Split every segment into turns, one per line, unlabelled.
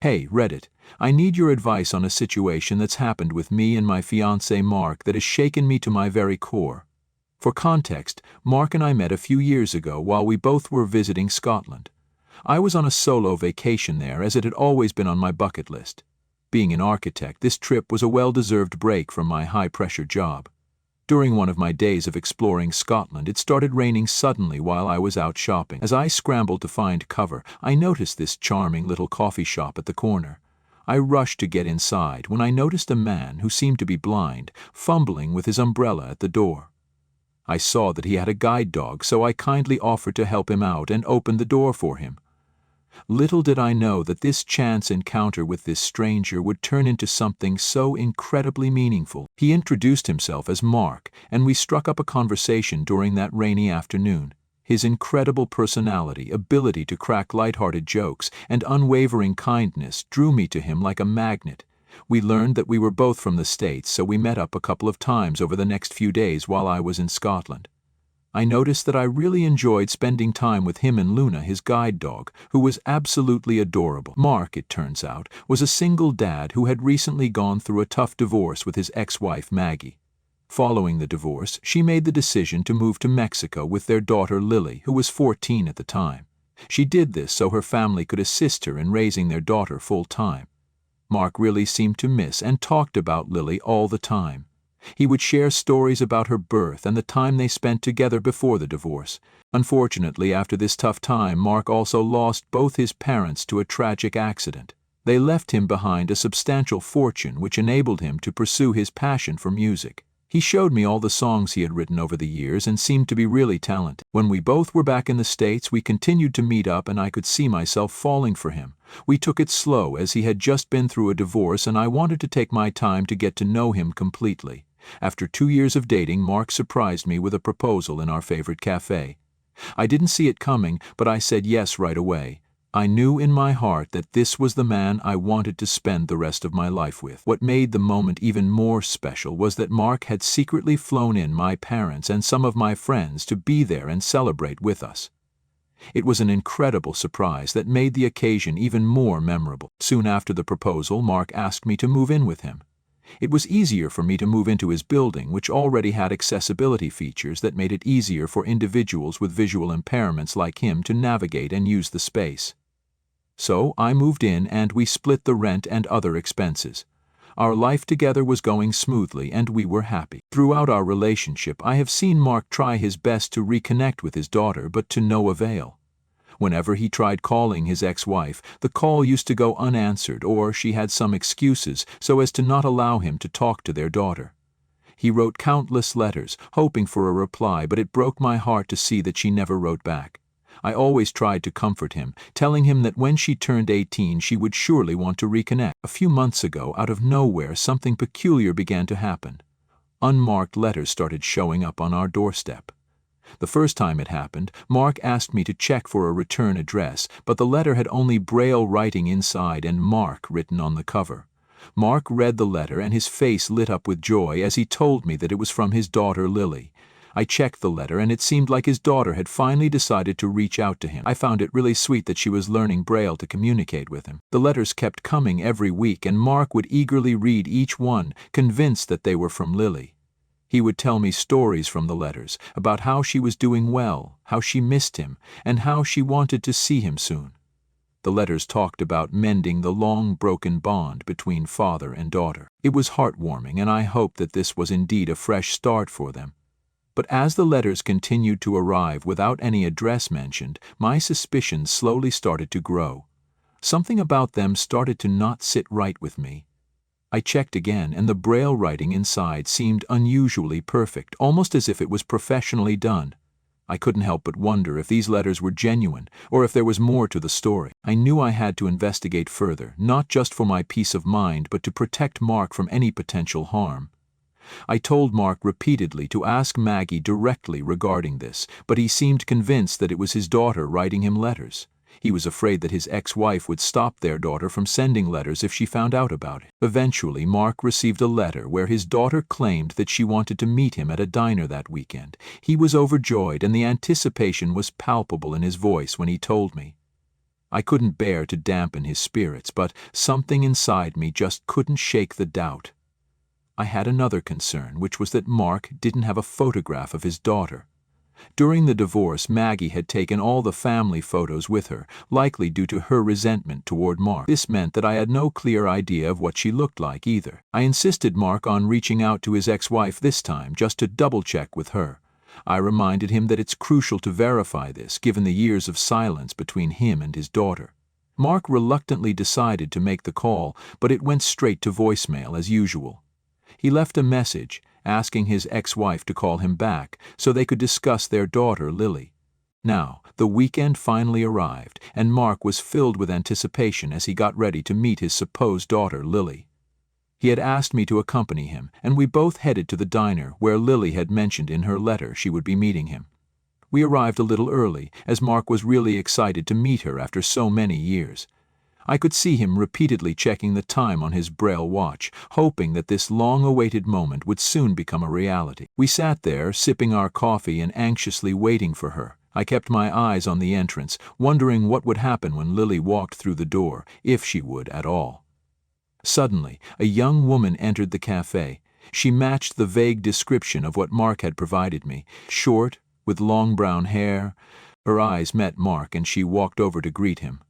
Hey, Reddit, I need your advice on a situation that's happened with me and my fiancé Mark that has shaken me to my very core. For context, Mark and I met a few years ago while we both were visiting Scotland. I was on a solo vacation there as it had always been on my bucket list. Being an architect, this trip was a well-deserved break from my high-pressure job. During one of my days of exploring Scotland, it started raining suddenly while I was out shopping. As I scrambled to find cover, I noticed this charming little coffee shop at the corner. I rushed to get inside when I noticed a man who seemed to be blind, fumbling with his umbrella at the door. I saw that he had a guide dog, so I kindly offered to help him out and opened the door for him. Little did I know that this chance encounter with this stranger would turn into something so incredibly meaningful. He introduced himself as Mark, and we struck up a conversation during that rainy afternoon. His incredible personality, ability to crack lighthearted jokes, and unwavering kindness drew me to him like a magnet. We learned that we were both from the States, so we met up a couple of times over the next few days while I was in Scotland. I noticed that I really enjoyed spending time with him and Luna, his guide dog, who was absolutely adorable. Mark, it turns out, was a single dad who had recently gone through a tough divorce with his ex-wife Maggie. Following the divorce, she made the decision to move to Mexico with their daughter Lily, who was 14 at the time. She did this so her family could assist her in raising their daughter full-time. Mark really seemed to miss and talked about Lily all the time. He would share stories about her birth and the time they spent together before the divorce. Unfortunately, after this tough time, Mark also lost both his parents to a tragic accident. They left him behind a substantial fortune which enabled him to pursue his passion for music. He showed me all the songs he had written over the years and seemed to be really talented. When we both were back in the States, we continued to meet up and I could see myself falling for him. We took it slow as he had just been through a divorce and I wanted to take my time to get to know him completely. After 2 years of dating, Mark surprised me with a proposal in our favorite cafe. I didn't see it coming, but I said yes right away. I knew in my heart that this was the man I wanted to spend the rest of my life with. What made the moment even more special was that Mark had secretly flown in my parents and some of my friends to be there and celebrate with us. It was an incredible surprise that made the occasion even more memorable. Soon after the proposal, Mark asked me to move in with him. It was easier for me to move into his building, which already had accessibility features that made it easier for individuals with visual impairments like him to navigate and use the space. So I moved in and we split the rent and other expenses. Our life together was going smoothly and we were happy. Throughout our relationship, I have seen Mark try his best to reconnect with his daughter, but to no avail. Whenever he tried calling his ex-wife, the call used to go unanswered or she had some excuses so as to not allow him to talk to their daughter. He wrote countless letters, hoping for a reply, but it broke my heart to see that she never wrote back. I always tried to comfort him, telling him that when she turned 18 she would surely want to reconnect. A few months ago, out of nowhere, something peculiar began to happen. Unmarked letters started showing up on our doorstep. The first time it happened, Mark asked me to check for a return address, but the letter had only Braille writing inside and Mark written on the cover. Mark read the letter and his face lit up with joy as he told me that it was from his daughter Lily. I checked the letter and it seemed like his daughter had finally decided to reach out to him. I found it really sweet that she was learning Braille to communicate with him. The letters kept coming every week and Mark would eagerly read each one, convinced that they were from Lily. He would tell me stories from the letters about how she was doing well, how she missed him, and how she wanted to see him soon. The letters talked about mending the long-broken bond between father and daughter. It was heartwarming, and I hoped that this was indeed a fresh start for them. But as the letters continued to arrive without any address mentioned, my suspicions slowly started to grow. Something about them started to not sit right with me. I checked again, and the Braille writing inside seemed unusually perfect, almost as if it was professionally done. I couldn't help but wonder if these letters were genuine, or if there was more to the story. I knew I had to investigate further, not just for my peace of mind, but to protect Mark from any potential harm. I told Mark repeatedly to ask Maggie directly regarding this, but he seemed convinced that it was his daughter writing him letters. He was afraid that his ex-wife would stop their daughter from sending letters if she found out about it. Eventually, Mark received a letter where his daughter claimed that she wanted to meet him at a diner that weekend. He was overjoyed, and the anticipation was palpable in his voice when he told me. I couldn't bear to dampen his spirits, but something inside me just couldn't shake the doubt. I had another concern, which was that Mark didn't have a photograph of his daughter. During the divorce, Maggie had taken all the family photos with her, likely due to her resentment toward Mark. This meant that I had no clear idea of what she looked like either. I insisted Mark on reaching out to his ex-wife this time, just to double-check with her. I reminded him that it's crucial to verify this, given the years of silence between him and his daughter. Mark reluctantly decided to make the call, but it went straight to voicemail as usual. He left a message, asking his ex-wife to call him back so they could discuss their daughter, Lily. Now, the weekend finally arrived, and Mark was filled with anticipation as he got ready to meet his supposed daughter, Lily. He had asked me to accompany him, and we both headed to the diner where Lily had mentioned in her letter she would be meeting him. We arrived a little early, as Mark was really excited to meet her after so many years. I could see him repeatedly checking the time on his Braille watch, hoping that this long-awaited moment would soon become a reality. We sat there, sipping our coffee and anxiously waiting for her. I kept my eyes on the entrance, wondering what would happen when Lily walked through the door, if she would at all. Suddenly, a young woman entered the cafe. She matched the vague description of what Mark had provided me, short, with long brown hair. Her eyes met Mark, and she walked over to greet him.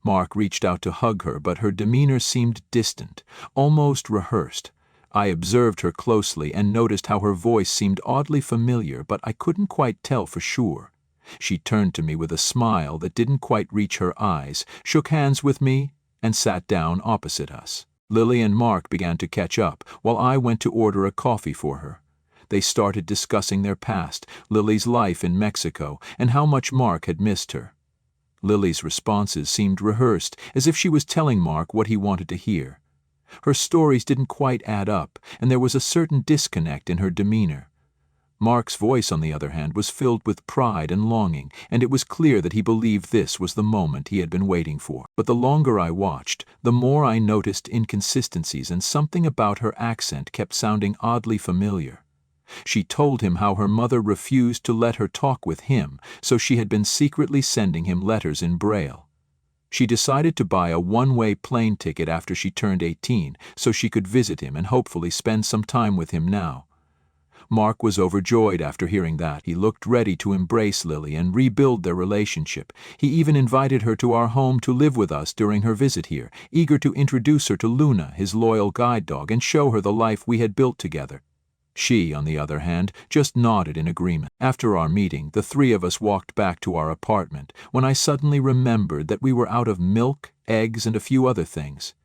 Mark reached out to hug her, but her demeanor seemed distant, almost rehearsed. I observed her closely and noticed how her voice seemed oddly familiar, but I couldn't quite tell for sure. She turned to me with a smile that didn't quite reach her eyes, shook hands with me, and sat down opposite us. Lily and Mark began to catch up, while I went to order a coffee for her. They started discussing their past, Lily's life in Mexico, and how much Mark had missed her. Lily's responses seemed rehearsed, as if she was telling Mark what he wanted to hear. Her stories didn't quite add up, and there was a certain disconnect in her demeanor. Mark's voice, on the other hand, was filled with pride and longing, and it was clear that he believed this was the moment he had been waiting for. But the longer I watched, the more I noticed inconsistencies, and something about her accent kept sounding oddly familiar. She told him how her mother refused to let her talk with him, so she had been secretly sending him letters in Braille. She decided to buy a one-way plane ticket after she turned 18, so she could visit him and hopefully spend some time with him now. Mark was overjoyed after hearing that. He looked ready to embrace Lily and rebuild their relationship. He even invited her to our home to live with us during her visit here, eager to introduce her to Luna, his loyal guide dog, and show her the life we had built together. She, on the other hand, just nodded in agreement. After our meeting, the three of us walked back to our apartment, when I suddenly remembered that we were out of milk, eggs, and a few other things.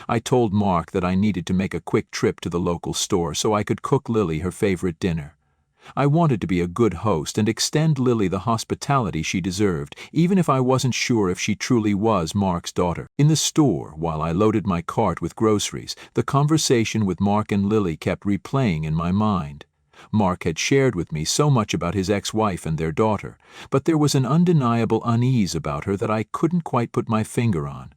I told Mark that I needed to make a quick trip to the local store so I could cook Lily her favorite dinner. I wanted to be a good host and extend Lily the hospitality she deserved, even if I wasn't sure if she truly was Mark's daughter. In the store, while I loaded my cart with groceries, the conversation with Mark and Lily kept replaying in my mind. Mark had shared with me so much about his ex-wife and their daughter, but there was an undeniable unease about her that I couldn't quite put my finger on.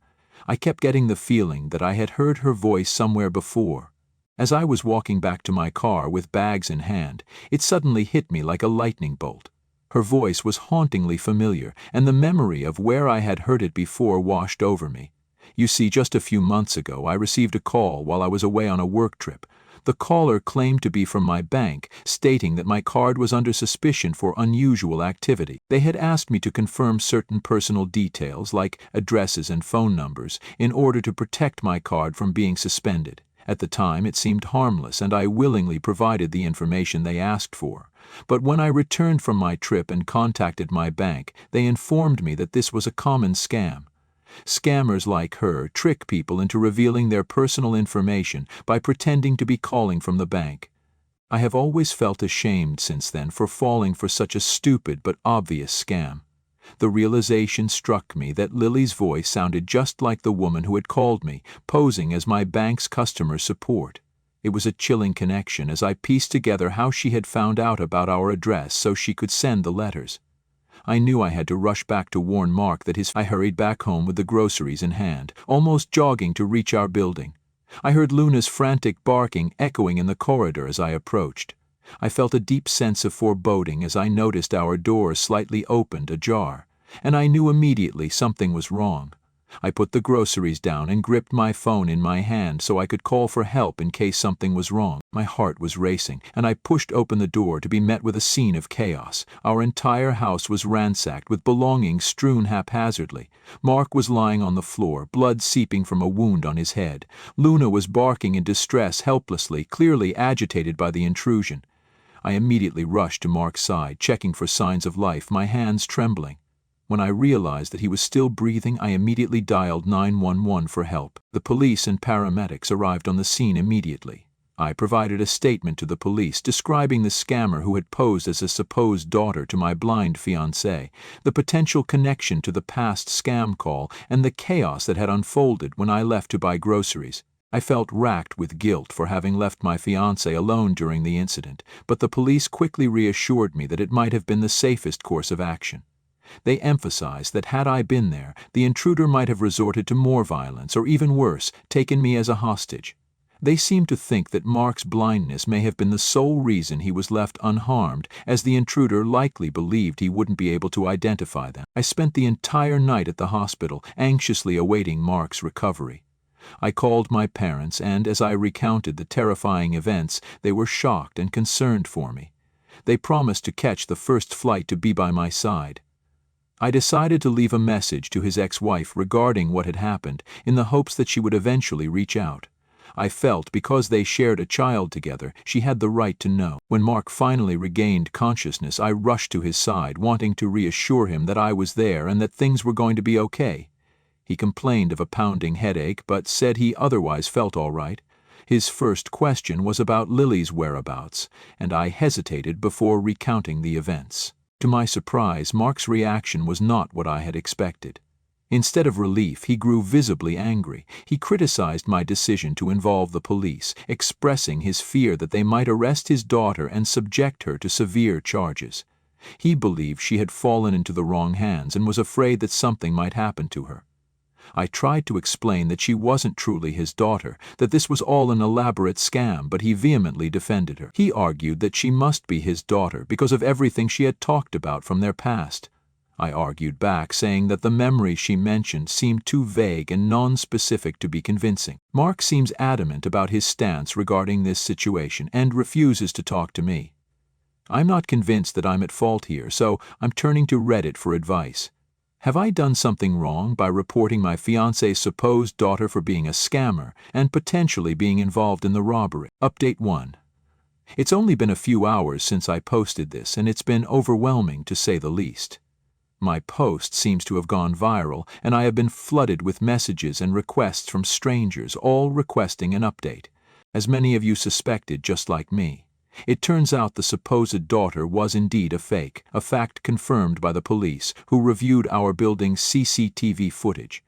I kept getting the feeling that I had heard her voice somewhere before. As I was walking back to my car with bags in hand, it suddenly hit me like a lightning bolt. Her voice was hauntingly familiar, and the memory of where I had heard it before washed over me. You see, just a few months ago, I received a call while I was away on a work trip. The caller claimed to be from my bank, stating that my card was under suspicion for unusual activity. They had asked me to confirm certain personal details, like addresses and phone numbers, in order to protect my card from being suspended. At the time, it seemed harmless, and I willingly provided the information they asked for. But when I returned from my trip and contacted my bank, they informed me that this was a common scam. Scammers like her trick people into revealing their personal information by pretending to be calling from the bank. I have always felt ashamed since then for falling for such a stupid but obvious scam. The realization struck me that Lily's voice sounded just like the woman who had called me, posing as my bank's customer support. It was a chilling connection as I pieced together how she had found out about our address so she could send the letters. I knew I had to rush back to warn Mark that I hurried back home with the groceries in hand, almost jogging to reach our building. I heard Luna's frantic barking echoing in the corridor as I approached. I felt a deep sense of foreboding as I noticed our door slightly opened ajar. and I knew immediately something was wrong. I put the groceries down and gripped my phone in my hand so I could call for help in case something was wrong. My heart was racing, and I pushed open the door to be met with a scene of chaos. Our entire house was ransacked with belongings strewn haphazardly. Mark was lying on the floor, blood seeping from a wound on his head. Luna was barking in distress helplessly, clearly agitated by the intrusion. I immediately rushed to Mark's side, checking for signs of life, my hands trembling. When I realized that he was still breathing, I immediately dialed 911 for help. The police and paramedics arrived on the scene immediately. I provided a statement to the police describing the scammer who had posed as a supposed daughter to my blind fiancé, the potential connection to the past scam call, and the chaos that had unfolded when I left to buy groceries. I felt racked with guilt for having left my fiancé alone during the incident, but the police quickly reassured me that it might have been the safest course of action. They emphasized that had I been there, the intruder might have resorted to more violence, or even worse, taken me as a hostage. They seemed to think that Mark's blindness may have been the sole reason he was left unharmed, as the intruder likely believed he wouldn't be able to identify them. I spent the entire night at the hospital, anxiously awaiting Mark's recovery. I called my parents, and as I recounted the terrifying events, they were shocked and concerned for me. They promised to catch the first flight to be by my side. I decided to leave a message to his ex-wife regarding what had happened, in the hopes that she would eventually reach out. I felt because they shared a child together, she had the right to know. When Mark finally regained consciousness, I rushed to his side, wanting to reassure him that I was there and that things were going to be okay. He complained of a pounding headache, but said he otherwise felt all right. His first question was about Lily's whereabouts, and I hesitated before recounting the events. To my surprise, Mark's reaction was not what I had expected. Instead of relief, he grew visibly angry. He criticized my decision to involve the police, expressing his fear that they might arrest his daughter and subject her to severe charges. He believed she had fallen into the wrong hands and was afraid that something might happen to her. I tried to explain that she wasn't truly his daughter, that this was all an elaborate scam, but he vehemently defended her. He argued that she must be his daughter because of everything she had talked about from their past. I argued back, saying that the memories she mentioned seemed too vague and non-specific to be convincing. Mark seems adamant about his stance regarding this situation and refuses to talk to me. I'm not convinced that I'm at fault here, so I'm turning to Reddit for advice. Have I done something wrong by reporting my fiancé's supposed daughter for being a scammer and potentially being involved in the robbery? Update 1. It's only been a few hours since I posted this, and it's been overwhelming to say the least. My post seems to have gone viral, and I have been flooded with messages and requests from strangers, all requesting an update. As many of you suspected, just like me. It turns out the supposed daughter was indeed a fake, a fact confirmed by the police, who reviewed our building's CCTV footage.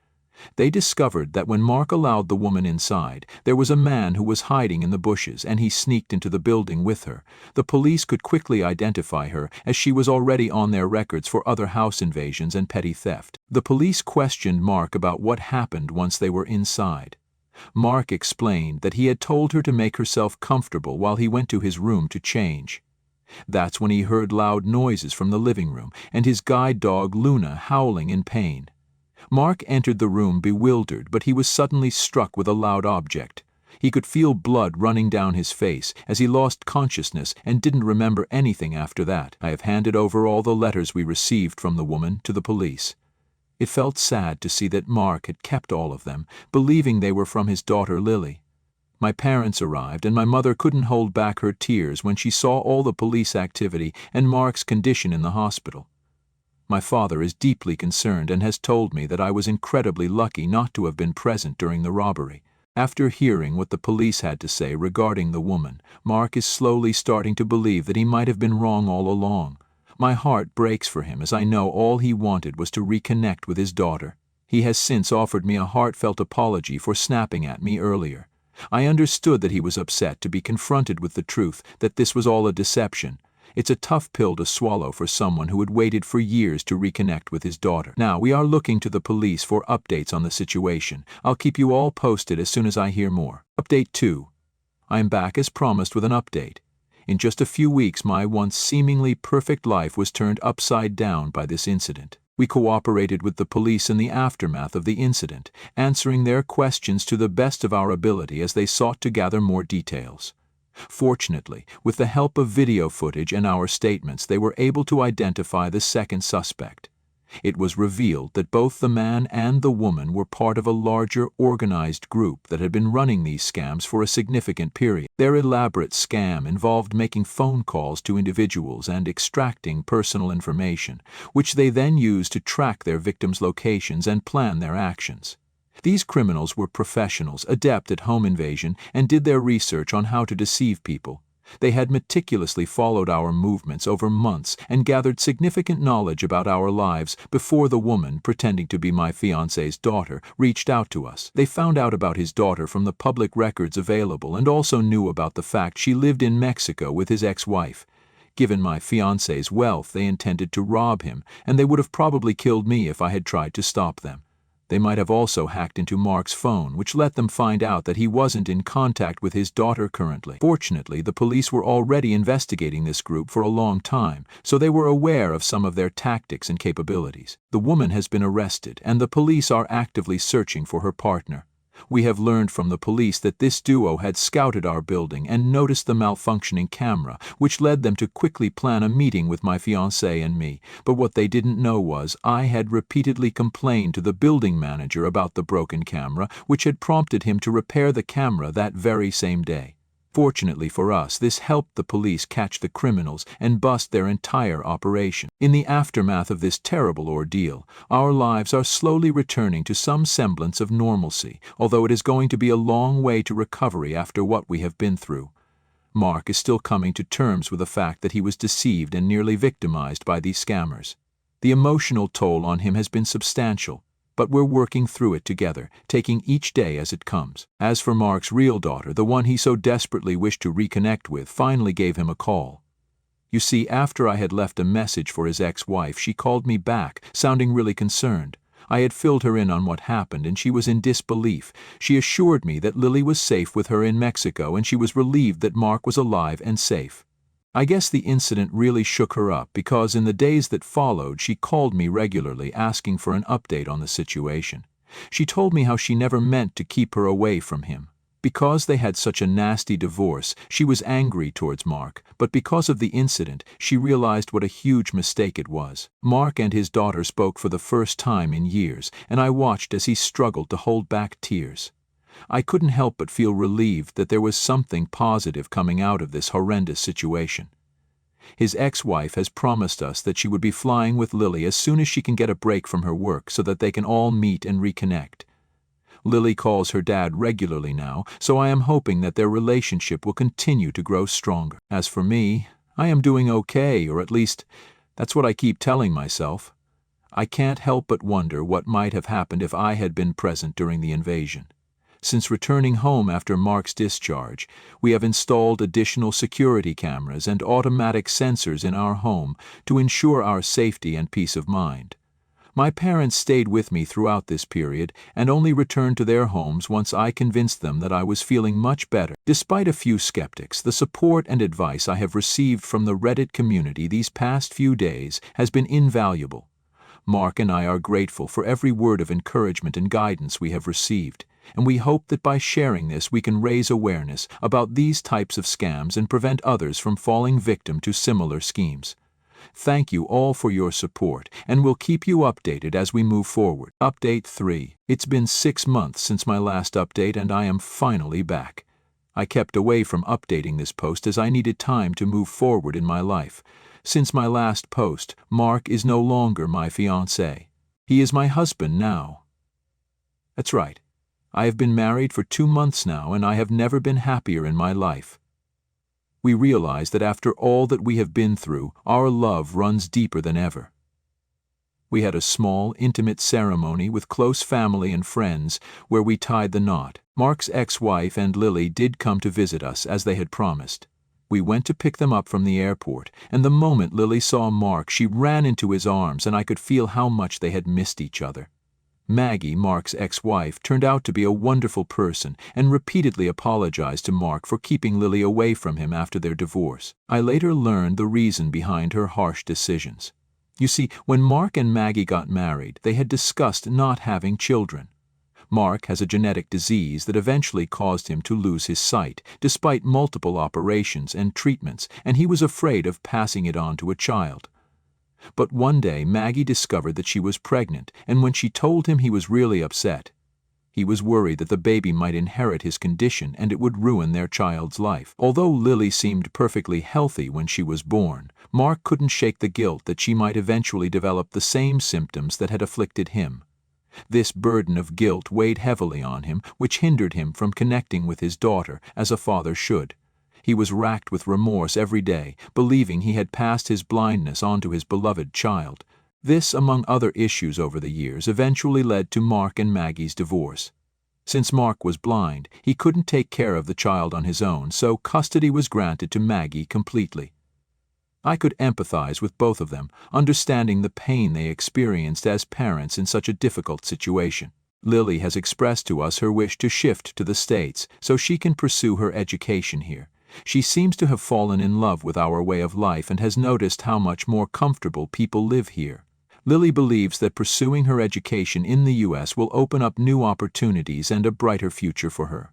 They discovered that when Mark allowed the woman inside, there was a man who was hiding in the bushes, and he sneaked into the building with her. The police could quickly identify her, as she was already on their records for other house invasions and petty theft. The police questioned Mark about what happened once they were inside. Mark explained that he had told her to make herself comfortable while he went to his room to change. That's when he heard loud noises from the living room, and his guide dog Luna howling in pain. Mark entered the room bewildered, but he was suddenly struck with a loud object. He could feel blood running down his face as he lost consciousness and didn't remember anything after that. I have handed over all the letters we received from the woman to the police. It felt sad to see that Mark had kept all of them, believing they were from his daughter Lily. My parents arrived, and my mother couldn't hold back her tears when she saw all the police activity and Mark's condition in the hospital. My father is deeply concerned and has told me that I was incredibly lucky not to have been present during the robbery. After hearing what the police had to say regarding the woman, Mark is slowly starting to believe that he might have been wrong all along. My heart breaks for him, as I know all he wanted was to reconnect with his daughter. He has since offered me a heartfelt apology for snapping at me earlier. I understood that he was upset to be confronted with the truth, that this was all a deception. It's a tough pill to swallow for someone who had waited for years to reconnect with his daughter. Now, we are looking to the police for updates on the situation. I'll keep you all posted as soon as I hear more. Update 2. I am back as promised with an update. In just a few weeks, my once seemingly perfect life was turned upside down by this incident. We cooperated with the police in the aftermath of the incident, answering their questions to the best of our ability as they sought to gather more details. Fortunately, with the help of video footage and our statements, they were able to identify the second suspect. It was revealed that both the man and the woman were part of a larger organized group that had been running these scams for a significant period. Their elaborate scam involved making phone calls to individuals and extracting personal information, which they then used to track their victims' locations and plan their actions. These criminals were professionals, adept at home invasion, and did their research on how to deceive people. They had meticulously followed our movements over months and gathered significant knowledge about our lives before the woman, pretending to be my fiancé's daughter, reached out to us. They found out about his daughter from the public records available and also knew about the fact she lived in Mexico with his ex-wife. Given my fiancé's wealth, they intended to rob him, and they would have probably killed me if I had tried to stop them. They might have also hacked into Mark's phone, which let them find out that he wasn't in contact with his daughter currently. Fortunately, the police were already investigating this group for a long time, so they were aware of some of their tactics and capabilities. The woman has been arrested, and the police are actively searching for her partner. We have learned from the police that this duo had scouted our building and noticed the malfunctioning camera, which led them to quickly plan a meeting with my fiancé and me. But what they didn't know was I had repeatedly complained to the building manager about the broken camera, which had prompted him to repair the camera that very same day. Fortunately for us, this helped the police catch the criminals and bust their entire operation. In the aftermath of this terrible ordeal, our lives are slowly returning to some semblance of normalcy, although it is going to be a long way to recovery after what we have been through. Mark is still coming to terms with the fact that he was deceived and nearly victimized by these scammers. The emotional toll on him has been substantial, but we're working through it together, taking each day as it comes. As for Mark's real daughter, the one he so desperately wished to reconnect with, finally gave him a call. You see, after I had left a message for his ex-wife, she called me back, sounding really concerned. I had filled her in on what happened, and she was in disbelief. She assured me that Lily was safe with her in Mexico, and she was relieved that Mark was alive and safe. I guess the incident really shook her up because in the days that followed, she called me regularly asking for an update on the situation. She told me how she never meant to keep her away from him. Because they had such a nasty divorce, she was angry towards Mark, but because of the incident, she realized what a huge mistake it was. Mark and his daughter spoke for the first time in years, and I watched as he struggled to hold back tears. I couldn't help but feel relieved that there was something positive coming out of this horrendous situation. His ex-wife has promised us that she would be flying with Lily as soon as she can get a break from her work so that they can all meet and reconnect. Lily calls her dad regularly now, so I am hoping that their relationship will continue to grow stronger. As for me, I am doing okay, or at least that's what I keep telling myself. I can't help but wonder what might have happened if I had been present during the invasion. Since returning home after Mark's discharge, we have installed additional security cameras and automatic sensors in our home to ensure our safety and peace of mind. My parents stayed with me throughout this period and only returned to their homes once I convinced them that I was feeling much better. Despite a few skeptics, the support and advice I have received from the Reddit community these past few days has been invaluable. Mark and I are grateful for every word of encouragement and guidance we have received, and we hope that by sharing this we can raise awareness about these types of scams and prevent others from falling victim to similar schemes. Thank you all for your support, and we'll keep you updated as we move forward. Update 3. It's been 6 months since my last update and I am finally back. I kept away from updating this post as I needed time to move forward in my life. Since my last post, Mark is no longer my fiancé. He is my husband now. That's right. I have been married for 2 months now, and I have never been happier in my life. We realize that after all that we have been through, our love runs deeper than ever. We had a small, intimate ceremony with close family and friends where we tied the knot. Mark's ex-wife and Lily did come to visit us as they had promised. We went to pick them up from the airport, and the moment Lily saw Mark, she ran into his arms, and I could feel how much they had missed each other. Maggie, Mark's ex-wife, turned out to be a wonderful person and repeatedly apologized to Mark for keeping Lily away from him after their divorce. I later learned the reason behind her harsh decisions. You see, when Mark and Maggie got married, they had discussed not having children. Mark has a genetic disease that eventually caused him to lose his sight, despite multiple operations and treatments, and he was afraid of passing it on to a child. But one day Maggie discovered that she was pregnant, and when she told him, he was really upset. He was worried that the baby might inherit his condition and it would ruin their child's life. Although Lily seemed perfectly healthy when she was born, Mark couldn't shake the guilt that she might eventually develop the same symptoms that had afflicted him. This burden of guilt weighed heavily on him, which hindered him from connecting with his daughter as a father should. He was racked with remorse every day, believing he had passed his blindness on to his beloved child. This, among other issues over the years, eventually led to Mark and Maggie's divorce. Since Mark was blind, he couldn't take care of the child on his own, so custody was granted to Maggie completely. I could empathize with both of them, understanding the pain they experienced as parents in such a difficult situation. Lily has expressed to us her wish to shift to the States so she can pursue her education here. She seems to have fallen in love with our way of life and has noticed how much more comfortable people live here. Lily believes that pursuing her education in the U.S. will open up new opportunities and a brighter future for her.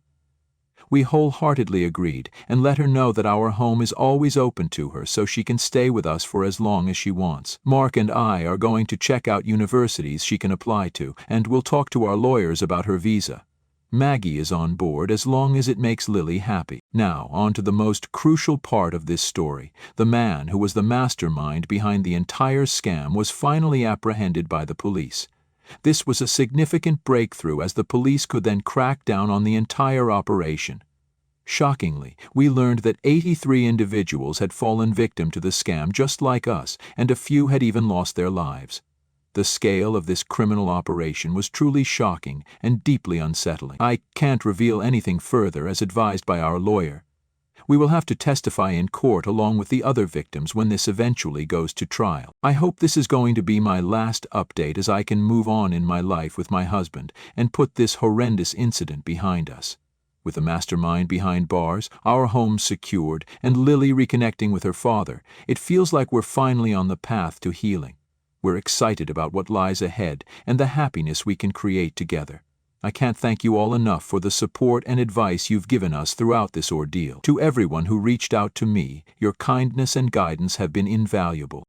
We wholeheartedly agreed and let her know that our home is always open to her so she can stay with us for as long as she wants. Mark and I are going to check out universities she can apply to, and we'll talk to our lawyers about her visa. Maggie is on board as long as it makes Lily happy. Now, on to the most crucial part of this story. The man who was the mastermind behind the entire scam was finally apprehended by the police. This was a significant breakthrough as the police could then crack down on the entire operation. Shockingly, we learned that 83 individuals had fallen victim to the scam just like us, and a few had even lost their lives. The scale of this criminal operation was truly shocking and deeply unsettling. I can't reveal anything further as advised by our lawyer. We will have to testify in court along with the other victims when this eventually goes to trial. I hope this is going to be my last update as I can move on in my life with my husband and put this horrendous incident behind us. With the mastermind behind bars, our home secured, and Lily reconnecting with her father, it feels like we're finally on the path to healing. We're excited about what lies ahead and the happiness we can create together. I can't thank you all enough for the support and advice you've given us throughout this ordeal. To everyone who reached out to me, your kindness and guidance have been invaluable.